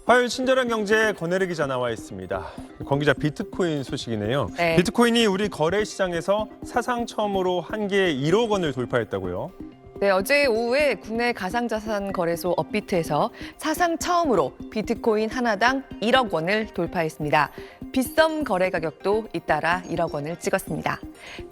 화요일 친절한 경제 권혜리 기자 나와 있습니다. 권 기자, 비트코인 소식이네요. 네. 비트코인이 우리 거래 시장에서 사상 처음으로 한 개에 1억 원을 돌파했다고요? 네, 어제 오후에 국내 가상자산 거래소 업비트에서 사상 처음으로 비트코인 하나당 1억 원을 돌파했습니다. 빗썸 거래 가격도 잇따라 1억 원을 찍었습니다.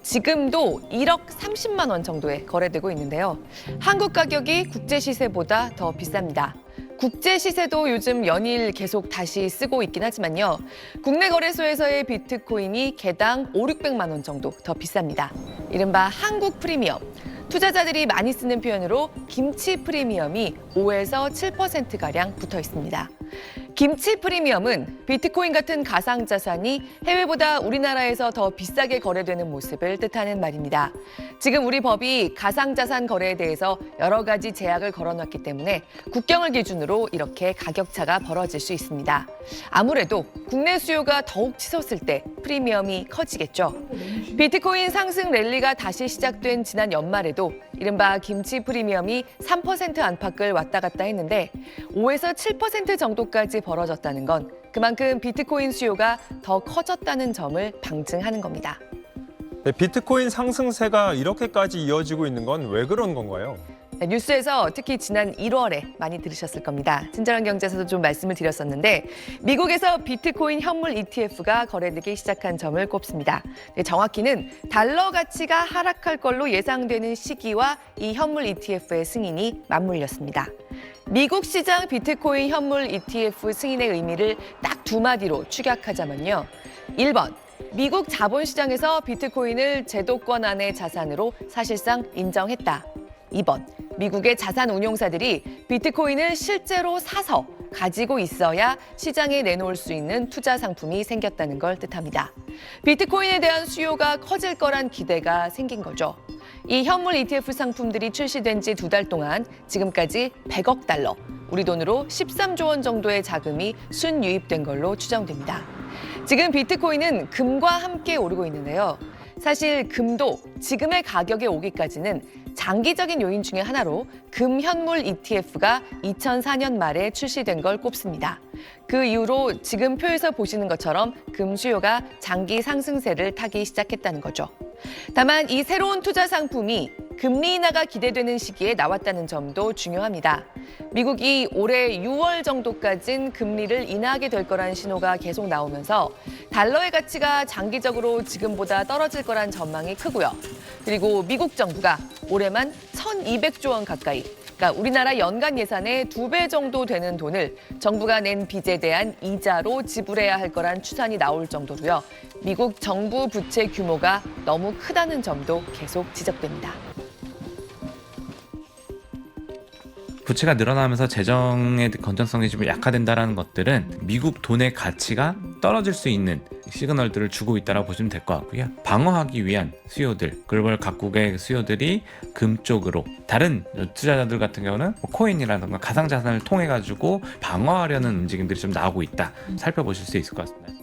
지금도 1억 30만 원 정도에 거래되고 있는데요. 한국 가격이 국제 시세보다 더 비쌉니다. 국제 시세도 요즘 연일 계속 다시 쓰고 있긴 하지만요. 국내 거래소에서의 비트코인이 개당 500~600만 원 정도 더 비쌉니다. 이른바 한국 프리미엄. 투자자들이 많이 쓰는 표현으로 김치 프리미엄이 5에서 7%가량 붙어 있습니다. 김치 프리미엄은 비트코인 같은 가상자산이 해외보다 우리나라에서 더 비싸게 거래되는 모습을 뜻하는 말입니다. 지금 우리 법이 가상자산 거래에 대해서 여러 가지 제약을 걸어놨기 때문에 국경을 기준으로 이렇게 가격차가 벌어질 수 있습니다. 아무래도 국내 수요가 더욱 치솟을 때 프리미엄이 커지겠죠. 비트코인 상승 랠리가 다시 시작된 지난 연말에도 이른바 김치 프리미엄이 3% 안팎을 왔다 갔다 했는데 5에서 7% 정도까지 벌어졌다는 건 그만큼 비트코인 수요가 더 커졌다는 점을 방증하는 겁니다. 네, 비트코인 상승세가 이렇게까지 이어지고 있는 건 왜 그런 건가요? 네, 뉴스에서 특히 지난 1월에 많이 들으셨을 겁니다. 친절한 경제에서도 좀 말씀을 드렸었는데 미국에서 비트코인 현물 ETF가 거래되기 시작한 점을 꼽습니다. 네, 정확히는 달러 가치가 하락할 걸로 예상되는 시기와 이 현물 ETF의 승인이 맞물렸습니다. 미국 시장 비트코인 현물 ETF 승인의 의미를 딱 두 마디로 축약하자면요. 1번. 미국 자본시장에서 비트코인을 제도권 안의 자산으로 사실상 인정했다. 2번, 미국의 자산 운용사들이 비트코인을 실제로 사서 가지고 있어야 시장에 내놓을 수 있는 투자 상품이 생겼다는 걸 뜻합니다. 비트코인에 대한 수요가 커질 거란 기대가 생긴 거죠. 이 현물 ETF 상품들이 출시된 지 2달 동안 지금까지 100억 달러, 우리 돈으로 13조 원 정도의 자금이 순유입된 걸로 추정됩니다. 지금 비트코인은 금과 함께 오르고 있는데요. 사실 금도 지금의 가격에 오기까지는 장기적인 요인 중에 하나로 금 현물 ETF가 2004년 말에 출시된 걸 꼽습니다. 그 이후로 지금 표에서 보시는 것처럼 금 수요가 장기 상승세를 타기 시작했다는 거죠. 다만 이 새로운 투자 상품이 금리 인하가 기대되는 시기에 나왔다는 점도 중요합니다. 미국이 올해 6월 정도까진 금리를 인하하게 될 거란 신호가 계속 나오면서 달러의 가치가 장기적으로 지금보다 떨어질 거란 전망이 크고요. 그리고 미국 정부가 올해만 1,200조 원 가까이, 그러니까 우리나라 연간 예산의 2배 정도 되는 돈을 정부가 낸 빚에 대한 이자로 지불해야 할 거란 추산이 나올 정도로요. 미국 정부 부채 규모가 너무 크다는 점도 계속 지적됩니다. 부채가 늘어나면서 재정의 건전성이 좀 약화된다는 것들은 미국 돈의 가치가 떨어질 수 있는 시그널들을 주고 있다고 보시면 될 것 같고요. 방어하기 위한 수요들, 글로벌 각국의 수요들이 금 쪽으로, 다른 투자자들 같은 경우는 코인이라든가 가상자산을 통해 가지고 방어하려는 움직임들이 좀 나오고 있다. 살펴보실 수 있을 것 같습니다.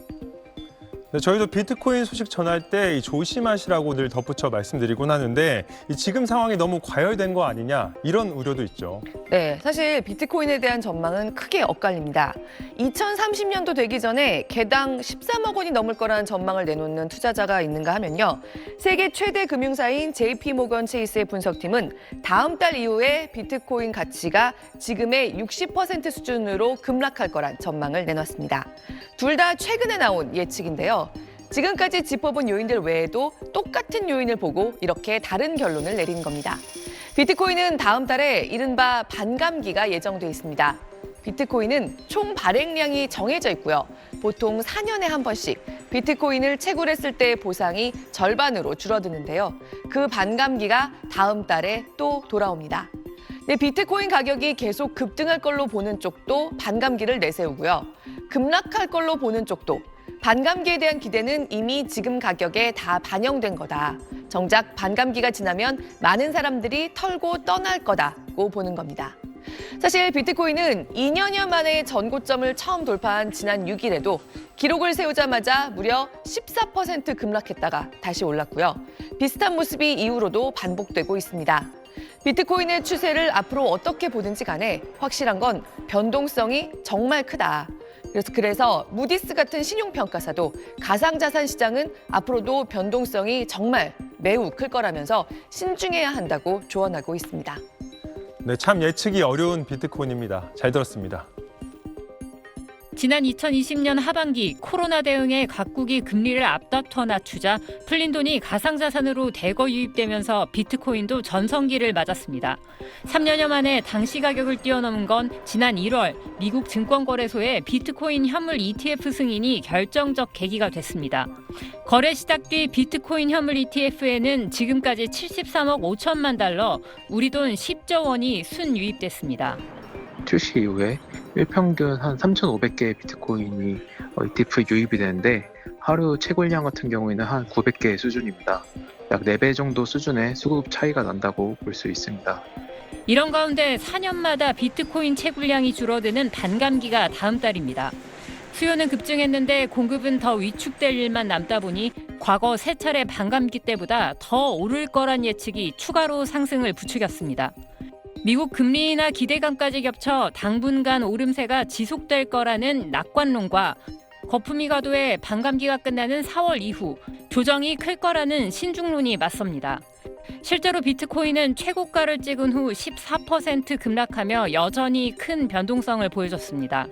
네, 저희도 비트코인 소식 전할 때 조심하시라고 늘 덧붙여 말씀드리곤 하는데 지금 상황이 너무 과열된 거 아니냐 이런 우려도 있죠. 네, 사실 비트코인에 대한 전망은 크게 엇갈립니다. 2030년도 되기 전에 개당 13억 원이 넘을 거라는 전망을 내놓는 투자자가 있는가 하면요. 세계 최대 금융사인 JP모건 체이스의 분석팀은 다음 달 이후에 비트코인 가치가 지금의 60% 수준으로 급락할 거란 전망을 내놨습니다. 둘 다 최근에 나온 예측인데요. 지금까지 짚어본 요인들 외에도 똑같은 요인을 보고 이렇게 다른 결론을 내린 겁니다. 비트코인은 다음 달에 이른바 반감기가 예정돼 있습니다. 비트코인은 총 발행량이 정해져 있고요. 보통 4년에 한 번씩 비트코인을 채굴했을 때의 보상이 절반으로 줄어드는데요. 그 반감기가 다음 달에 또 돌아옵니다. 네, 비트코인 가격이 계속 급등할 걸로 보는 쪽도 반감기를 내세우고요. 급락할 걸로 보는 쪽도 반감기에 대한 기대는 이미 지금 가격에 다 반영된 거다. 정작 반감기가 지나면 많은 사람들이 털고 떠날 거다고 보는 겁니다. 사실 비트코인은 2년여 만에 전고점을 처음 돌파한 지난 6일에도 기록을 세우자마자 무려 14% 급락했다가 다시 올랐고요. 비슷한 모습이 이후로도 반복되고 있습니다. 비트코인의 추세를 앞으로 어떻게 보든지 간에 확실한 건 변동성이 정말 크다. 그래서 무디스 같은 신용평가사도 가상자산 시장은 앞으로도 변동성이 정말 매우 클 거라면서 신중해야 한다고 조언하고 있습니다. 네, 참 예측이 어려운 비트코인입니다. 잘 들었습니다. 지난 2020년 하반기 코로나 대응에 각국이 금리를 앞다퉈 낮추자 풀린 돈이 가상자산으로 대거 유입되면서 비트코인도 전성기를 맞았습니다. 3년여 만에 당시 가격을 뛰어넘은 건 지난 1월 미국 증권거래소의 비트코인 현물 ETF 승인이 결정적 계기가 됐습니다. 거래 시작 뒤 비트코인 현물 ETF에는 지금까지 73억 5천만 달러, 우리 돈 10조 원이 순유입됐습니다. 출시 이후에 일평균 한 3,500개의 비트코인이 ETF 유입이 되는데 하루 채굴량 같은 경우에는 한 900개 수준입니다. 약 4배 정도 수준의 수급 차이가 난다고 볼 수 있습니다. 이런 가운데 4년마다 비트코인 채굴량이 줄어드는 반감기가 다음 달입니다. 수요는 급증했는데 공급은 더 위축될 일만 남다 보니 과거 3차례 반감기 때보다 더 오를 거란 예측이 추가로 상승을 부추겼습니다. 미국 금리 인하 기대감까지 겹쳐 당분간 오름세가 지속될 거라는 낙관론과 거품이 가도에 반감기가 끝나는 4월 이후 조정이 클 거라는 신중론이 맞섭니다. 실제로 비트코인은 최고가를 찍은 후 14% 급락하며 여전히 큰 변동성을 보여줬습니다.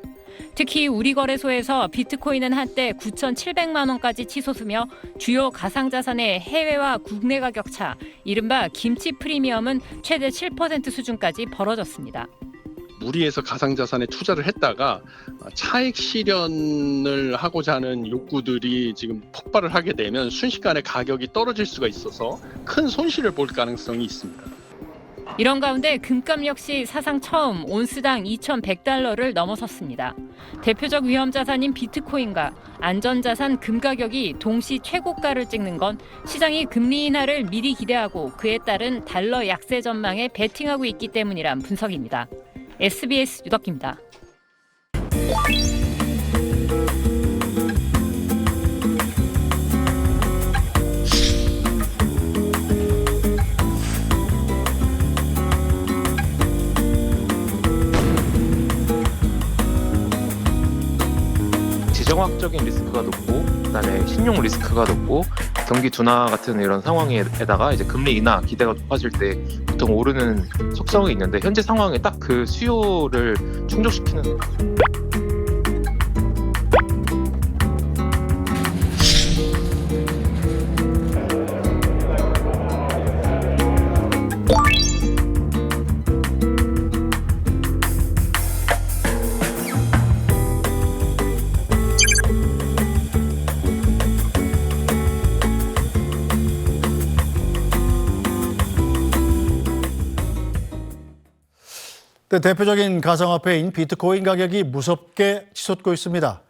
특히 우리 거래소에서 비트코인은 한때 9,700만 원까지 치솟으며 주요 가상자산의 해외와 국내 가격 차, 이른바 김치 프리미엄은 최대 7% 수준까지 벌어졌습니다. 무리해서 가상자산에 투자를 했다가 차익 실현을 하고자 하는 욕구들이 지금 폭발을 하게 되면 순식간에 가격이 떨어질 수가 있어서 큰 손실을 볼 가능성이 있습니다. 이런 가운데 금값 역시 사상 처음 온스당 2,100달러를 넘어섰습니다. 대표적 위험 자산인 비트코인과 안전자산 금 가격이 동시 최고가를 찍는 건 시장이 금리 인하를 미리 기대하고 그에 따른 달러 약세 전망에 베팅하고 있기 때문이란 분석입니다. SBS 유덕기입니다. 지정학적인 리스크가 높고 그다음에 신용 리스크가 높고 경기 둔화 같은 이런 상황에다가 이제 금리 인하 기대가 높아질 때 보통 오르는 속성이 있는데 현재 상황에 딱 그 수요를 충족시키는 대표적인 가상화폐인 비트코인 가격이 무섭게 치솟고 있습니다.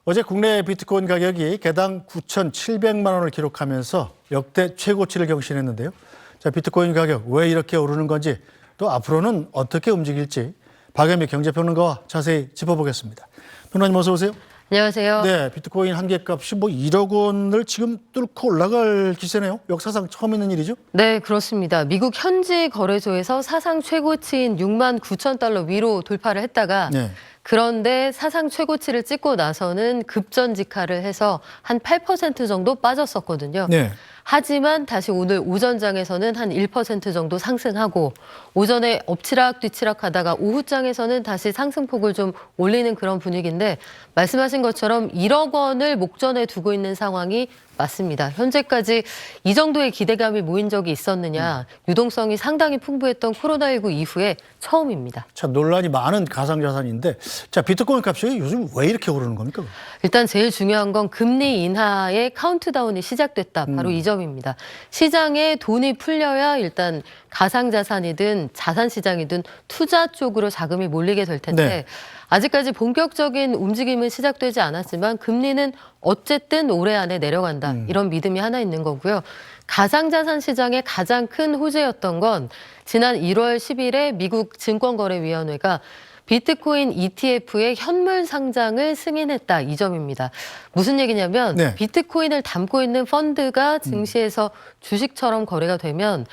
어제 국내 비트코인 가격이 개당 9,700만 원을 기록하면서 역대 최고치를 경신했는데요. 자, 비트코인 가격 왜 이렇게 오르는 건지 또 앞으로는 어떻게 움직일지 박연미 경제평론가와 자세히 짚어보겠습니다. 평론가님 어서 오세요. 안녕하세요. 네, 비트코인 한 개 값이 1억 원을 지금 뚫고 올라갈 기세네요. 역사상 처음 있는 일이죠? 네, 그렇습니다. 미국 현지 거래소에서 사상 최고치인 6만 9천 달러 위로 돌파를 했다가 네. 그런데 사상 최고치를 찍고 나서는 급전직하를 해서 한 8% 정도 빠졌었거든요. 네. 하지만 다시 오늘 오전장에서는 한 1% 정도 상승하고 오전에 엎치락 뒤치락 하다가 오후장에서는 다시 상승폭을 좀 올리는 그런 분위기인데 말씀하신 것처럼 1억 원을 목전에 두고 있는 상황이 맞습니다. 현재까지 이 정도의 기대감이 모인 적이 있었느냐. 유동성이 상당히 풍부했던 코로나19 이후에 처음입니다. 참 논란이 많은 가상자산인데 자, 비트코인 값이 요즘 왜 이렇게 오르는 겁니까? 일단 제일 중요한 건 금리 인하의 카운트다운이 시작됐다. 바로 이 점입니다. 시장에 돈이 풀려야 일단 가상자산이든 자산시장이든 투자 쪽으로 자금이 몰리게 될 텐데 네. 아직까지 본격적인 움직임은 시작되지 않았지만 금리는 어쨌든 올해 안에 내려간다. 이런 믿음이 하나 있는 거고요. 가상자산 시장의 가장 큰 호재였던 건 지난 1월 10일에 미국 증권거래위원회가 비트코인 ETF의 현물 상장을 승인했다 이 점입니다. 무슨 얘기냐면 네. 비트코인을 담고 있는 펀드가 증시에서 주식처럼 거래가 되면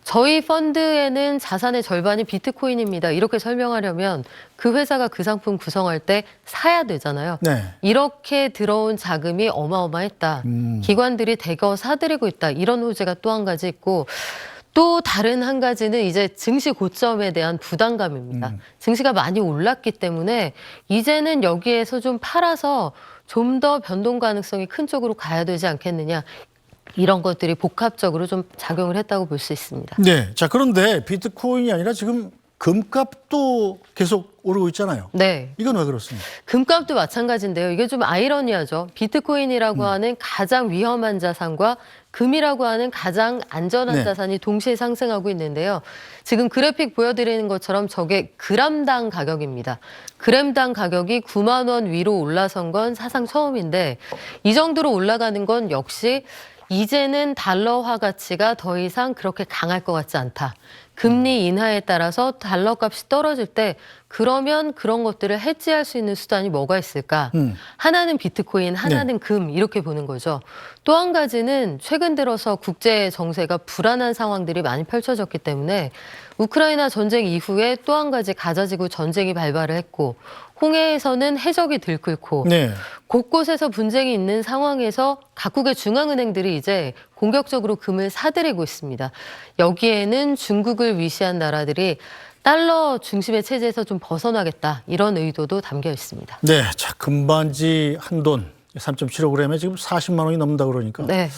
저희 펀드에는 자산의 절반이 비트코인입니다. 이렇게 설명하려면 그 회사가 그 상품 구성할 때 사야 되잖아요. 네. 이렇게 들어온 자금이 어마어마했다. 기관들이 대거 사들이고 있다. 이런 호재가 또 한 가지 있고 또 다른 한 가지는 이제 증시 고점에 대한 부담감입니다. 증시가 많이 올랐기 때문에 이제는 여기에서 좀 팔아서 좀 더 변동 가능성이 큰 쪽으로 가야 되지 않겠느냐. 이런 것들이 복합적으로 좀 작용을 했다고 볼 수 있습니다. 네. 자, 그런데 비트코인이 아니라 지금 금값도 계속 오르고 있잖아요. 네. 이건 왜 그렇습니까? 금값도 마찬가지인데요. 이게 좀 아이러니하죠. 비트코인이라고 하는 가장 위험한 자산과 금이라고 하는 가장 안전한 네. 자산이 동시에 상승하고 있는데요. 지금 그래픽 보여드리는 것처럼 저게 그램당 가격입니다. 그램당 가격이 9만 원 위로 올라선 건 사상 처음인데 이 정도로 올라가는 건 역시 이제는 달러화 가치가 더 이상 그렇게 강할 것 같지 않다. 금리 인하에 따라서 달러 값이 떨어질 때 그러면 그런 것들을 해지할 수 있는 수단이 뭐가 있을까? 하나는 비트코인, 하나는 금 이렇게 보는 거죠. 또 한 가지는 최근 들어서 국제 정세가 불안한 상황들이 많이 펼쳐졌기 때문에 우크라이나 전쟁 이후에 또 한 가지 가자지구 전쟁이 발발을 했고 홍해에서는 해적이 들끓고 네. 곳곳에서 분쟁이 있는 상황에서 각국의 중앙은행들이 이제 공격적으로 금을 사들이고 있습니다. 여기에는 중국을 위시한 나라들이 달러 중심의 체제에서 좀 벗어나겠다 이런 의도도 담겨 있습니다. 네. 자, 금반지 한 돈 3.75g에 지금 40만 원이 넘는다 그러니까 네,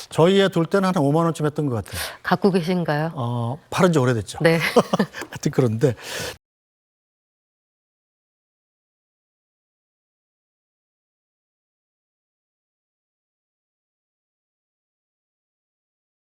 저희에 둘 때는 한 5만 원쯤 했던 것 같아요. 갖고 계신가요? 팔은 지 오래됐죠. 네. 하여튼 그런데